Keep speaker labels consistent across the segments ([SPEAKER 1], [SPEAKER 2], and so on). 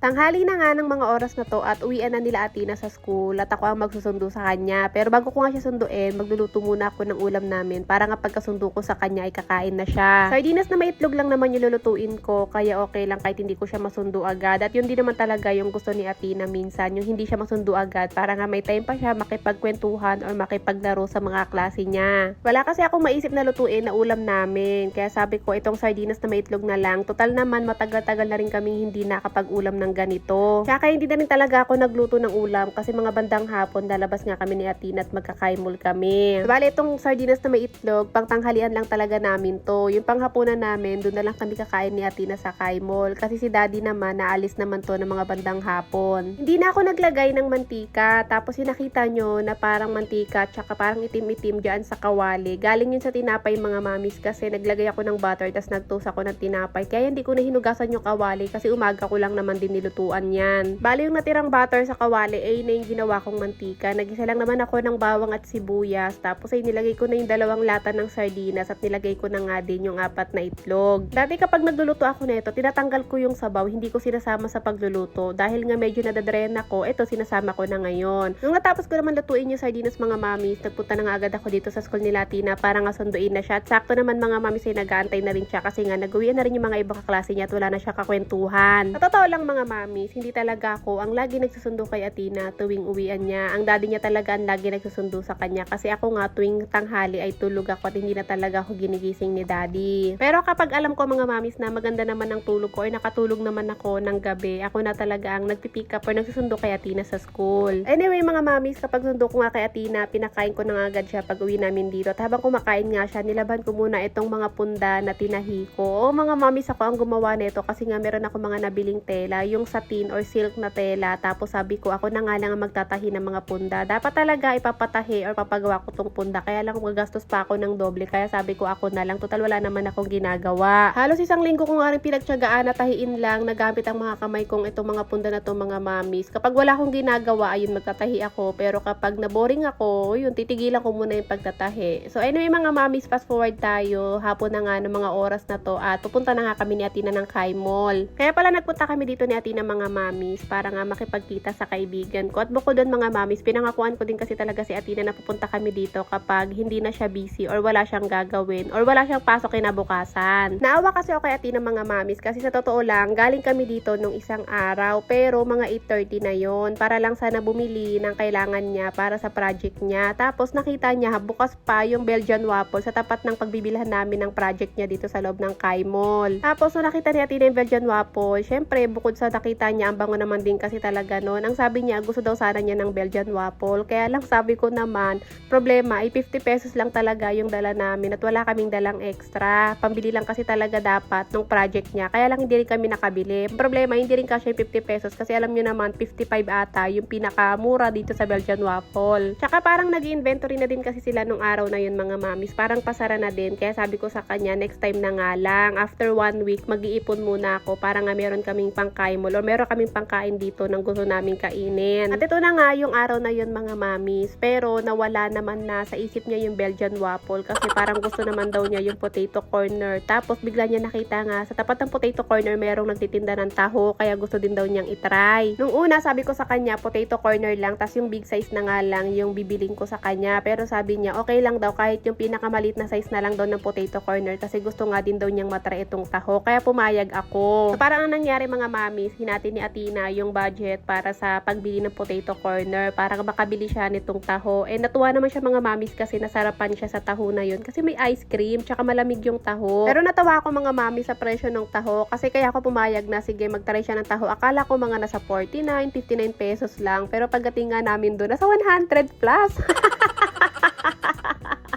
[SPEAKER 1] Tanghali na nga ng mga oras na to at uwian na nila Athena sa school at ako ang magsusundo sa kanya. Pero bago ko nga siya sunduin, magluluto muna ako ng ulam namin para nga pagkasundo ko sa kanya ay kakain na siya. Sardinas na may itlog lang naman yung lulutuin ko, kaya okay lang kahit hindi ko siya masundo agad. At yun din naman talaga yung gusto ni Athena minsan, yung hindi siya masundo agad para nga may time pa siya makipagkwentuhan or makipaglaro sa mga klase niya. Wala kasi akong maisip na lutuin na ulam namin, kaya sabi ko itong sardinas na may itlog na lang. Total naman matagal-tagal na rin kaming hindi nakapag-ulam ng ganito. Tsaka hindi na rin talaga ako nagluto ng ulam kasi mga bandang hapon lalabas nga kami ni Athena at magkakaimol kami. Bale, itong sardinas na may itlog, pang tanghalian lang talaga namin to. Yung panghapunan namin, doon na lang kami kakain ni Athena sa kaimol. Kasi si daddy naman, naalis naman to ng mga bandang hapon. Hindi na ako naglagay ng mantika. Tapos yung nakita nyo na parang mantika tsaka parang itim-itim dyan sa kawali. Galing yun sa tinapay mga mamis kasi naglagay ako ng butter tapos nagtoast ako ng tinapay. Kaya hindi ko na hinugasan yung kawali kasi umaga ko lang naman din nilutuan yan. Bali yung natirang butter sa kawali ay na yung ginawa kong mantika. Nagisa lang naman ako ng bawang at sibuyas. Tapos ay nilagay ko na yung 2 lata ng sardinas at nilagay ko na nga din yung 4 na itlog. Dati kapag nagluluto ako nito, tinatanggal ko yung sabaw. Hindi ko sinasama sa pagluluto. Dahil nga medyo nadadren ako, ito sinasama ko na ngayon. Nung natapos ko naman lutuin yung sardinas mga mamis, nagpunta na nga agad ako dito sa school ni Athena para nga sunduin na siya. At sakto naman mga mamis ay nag-aantay na rin siya kasi nga nag-uwian na rin yung mga ibang kaklase niya at wala na siya kakwentuhan. Sa totoo lang mga mamis, hindi talaga ako ang lagi nagsusundo kay Athena tuwing uwian niya. Ang daddy niya talaga ang lagi nagsusundo sa kanya kasi ako nga tuwing tanghali ay tulog ako at hindi na talaga ako ginigising ni daddy. Pero kapag alam ko mga mamis na maganda naman ang tulog ko or nakatulog naman ako ng gabi, ako na talaga ang nagpipick up or nagsusundo kay Athena sa school. Anyway mga mamis, kapag sundo ko nga kay Athena, pinakain ko na nga agad siya pag uwi namin dito. At habang kumakain nga siya, nilaban ko muna itong mga punda na tinahi ko. O mga mamis, ako ang gumawa nito kasi nga meron ako mga nabiling tela, yung satin or silk na tela. Tapos sabi ko, ako na nga lang ang magtatahi ng mga punda. Dapat talaga ipapatahi or papagawa ko tong punda. Kaya lang magastos pa ako ng doble. Kaya sabi ko, ako na lang. Total wala naman akong ginagawa. Halos isang linggo ko nga rin pinagtyagaan na tahiin lang. Nagamit ang mga kamay kong itong mga punda na to mga mamis. Kapag wala akong ginagawa, ayun magtatahi ako. Pero kapag naboring ako, yun titigilan ko muna yung pagtatahi. So anyway mga mamis, fast forward tayo. Hapon na nga ng mga oras na to at pupunta na nga kami ni Athena ng Kai Mall. Kaya pala nagpunta kami dito ni Athena mga mamis para nga makipagkita sa kaibigan ko. At bukod doon mga mamis, pinangakuan ko din kasi talaga si Athena na pupunta kami dito kapag hindi na siya busy or wala siyang gagawin or wala siyang pasok kinabukasan. Naawa kasi ako kay Athena mga mamis kasi sa totoo lang, galing kami dito nung isang araw pero mga 8:30 na yon para lang sana bumili ng kailangan niya para sa project niya. Tapos nakita niya bukas pa yung Belgian waffle sa tapat ng pagbibilhan namin ng project niya dito sa loob ng Kai Mall. Tapos nung nakita ni Athena yung Belgian waffle, syempre bukod sa nakita niya, ang bango naman din kasi talaga noon. Ang sabi niya, gusto daw sana niya ng Belgian waffle. Kaya lang sabi ko naman, problema ay 50 pesos lang talaga yung dala namin at wala kaming dalang extra. Pambili lang kasi talaga dapat nung project niya. Kaya lang hindi rin kami nakabili. Problema, hindi rin kasi 50 pesos kasi alam niyo naman 55 ata yung pinakamura dito sa Belgian waffle. Tsaka parang nag-inventory na din kasi sila nung araw na yun mga mamis. Parang pasara na din. Kaya sabi ko sa kanya, next time na nga lang. After 1 week, mag-iipon muna ako para nga meron kaming pangkaimol or meron kaming pangkain dito ng gusto naming kainin. At ito na nga yung araw na yun mga mamis. Pero nawala naman na sa isip niya yung Belgian waffle kasi parang gusto naman daw niya yung potato corner. Tapos bigla niya nakita nga sa tapat ng potato corner merong nagtitinda ng taho kaya gusto din daw niyang itry. Nung una sabi ko sa kanya potato corner lang tas yung big size na nga lang yung bibiling ko sa kanya. Pero sabi niya okay lang daw kahit yung pinakamalit na size na lang daw ng potato corner kasi gusto nga din daw niyang matry itong taho. Kaya pumayag ako. So parang ang nangyari mga mamis, hinati ni Athena yung budget para sa pagbili ng potato corner para makabili siya nitong taho. And natuwa naman siya mga mamis kasi nasarapan siya sa taho na yun kasi may ice cream tsaka malamig yung taho. Pero natawa ako mga mamis sa presyo ng taho kasi kaya ako pumayag na sige magtry siya ng taho. Akala ko mga nasa 49, 59 pesos lang. Pero pagdating nga namin doon, nasa 100 plus.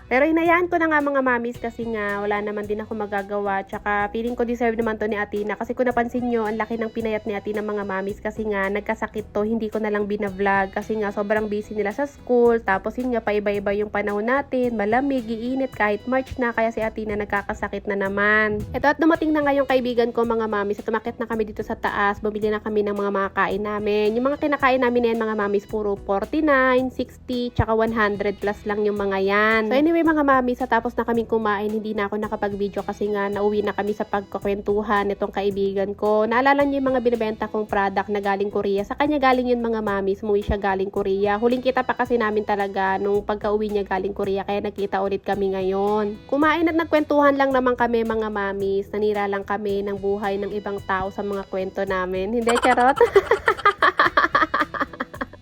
[SPEAKER 1] Pero hinayaan ko na nga mga mamis kasi nga wala naman din ako magagawa. Tsaka feeling ko deserve naman to ni Athena. Kasi kung napansin nyo, ang laki ng pinayat ni Athena mga mamis. Kasi nga nagkasakit to, hindi ko na lang binavlog. Kasi nga sobrang busy nila sa school. Tapos yun nga, paiba-iba yung panahon natin. Malamig, iinit, kahit March na. Kaya si Athena nagkakasakit na naman. Ito at dumating na nga yung kaibigan ko mga mamis. At tumakit na kami dito sa taas. Bumili na kami ng mga makakain namin. Yung mga kinakain namin na yan mga mamis, puro 49, 60, tsaka 100 plus lang yung mga yan. So anyway After mga mami, sa tapos na kaming kumain, hindi na ako nakapag-video kasi nga nauwi na kami sa pagkukwentuhan nitong kaibigan ko. Naalala niyo yung mga binibenta kong product na galing Korea. Sa kanya galing yun mga mami, sumuwi siya galing Korea. Huling kita pa kasi namin talaga nung pagka-uwi niya galing Korea, kaya nagkita ulit kami ngayon. Kumain at nagkwentuhan lang naman kami mga mamis. Nanira lang kami ng buhay ng ibang tao sa mga kwento namin. Hindi, charot?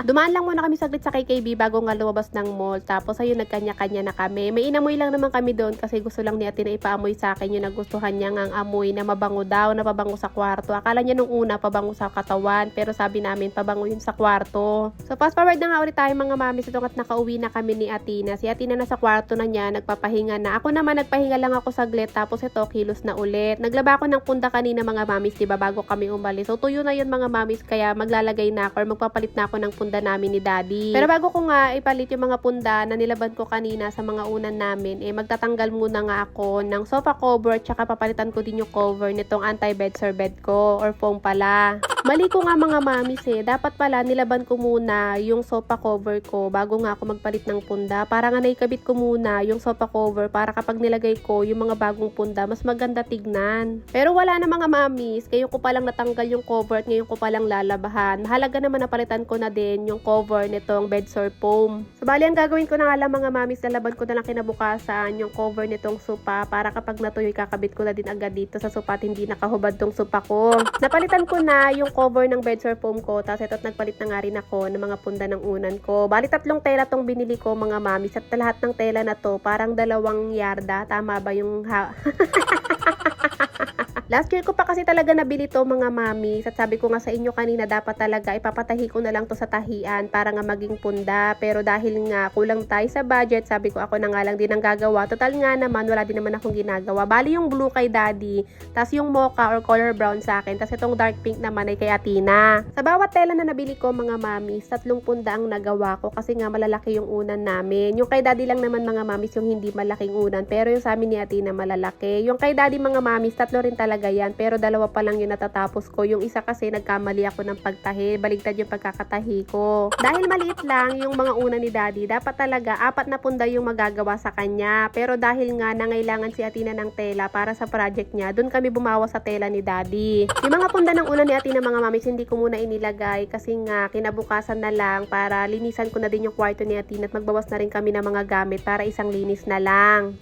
[SPEAKER 1] Dumaan lang muna kami saglit sa KKB bago nga lumabas ng mall. Tapos ayun, nagkanya-kanya na kami. May inamoy lang naman kami doon kasi gusto lang ni ate na ipaamoy sa akin yung nagustuhan niya ngang amoy na mabango daw, na pabango sa kwarto. Akala niya nung una pabango sa katawan, pero sabi namin pabango yun sa kwarto. So fast forward na nga ulit tayo mga mamis ito at nakauwi na kami ni Atina. Si Atina nasa kwarto na niya, nagpapahinga na. Ako naman nagpahinga lang ako saglit tapos ito kilos na ulit. Naglaba ako ng punda kanina mga mamis, diba, bago kami umalis. So tuyo na yun mga mamis, kaya maglalagay na ako or magpapalit na ako ng punda namin ni Daddy. Pero bago ko nga ipalit yung mga punda na nilaban ko kanina sa mga unan namin, magtatanggal muna nga ako ng sofa cover tsaka papalitan ko din yung cover nitong anti-bed sore bed ko or foam pala. Mali ko nga mga mamis dapat pala nilaban ko muna yung sofa cover ko bago nga ako magpalit ng punda. Para nga naikabit ko muna yung sofa cover para kapag nilagay ko yung mga bagong punda, mas maganda tignan. Pero wala na mga mamis, ngayon ko palang natanggal yung cover at ngayon ko palang lalabahan. Mahalaga naman napalitan ko na din yung cover nitong bed sore foam. So bali ang gagawin ko na nga lang mga mamis, lalaban ko na lang kinabukasan yung cover nitong sopa para kapag natuyo kakabit ko na din agad dito sa sopa at hindi nakahubad tong sopa ko. Napalitan ko na yung cover ng bed sore foam ko, tapos ito at nagpalit na nga rin ako ng mga punda ng unan ko. Bali 3 tela tong binili ko mga mamis at lahat ng tela na to parang 2 yarda. Tama ba yung Last year ko pa kasi talaga nabili to mga mamis at sabi ko nga sa inyo kanina dapat talaga ipapatahi ko na lang to sa tahian para nga maging punda. Pero dahil nga kulang tayo sa budget, sabi ko ako na nga lang din ang gagawa. Total nga naman, wala din naman akong ginagawa. Bali yung blue kay Daddy, tas yung mocha or color brown sa akin, tas itong dark pink naman ay kay Atina. Sa bawat tela na nabili ko mga mamis, 3 punda ang nagawa ko kasi nga malalaki yung unan namin. Yung kay Daddy lang naman mga mamis yung hindi malaking unan, pero yung sa amin ni Atina malalaki. Yung kay Daddy mga mamis, 3 rin talaga yan, pero 2 pa lang yung natatapos ko. Yung isa kasi nagkamali ako ng pagtahi, baligtad yung pagkakatahi ko. Dahil maliit lang yung mga una ni Daddy, dapat talaga 4 na punda yung magagawa sa kanya. Pero dahil nga nangailangan si Atina ng tela para sa project niya, dun kami bumawas sa tela ni Daddy. Yung mga punda ng una ni Atina mga mamis, hindi ko muna inilagay kasi nga kinabukasan na lang para linisan ko na din yung kwarto ni Atina at magbawas na rin kami ng mga gamit para isang linis na lang.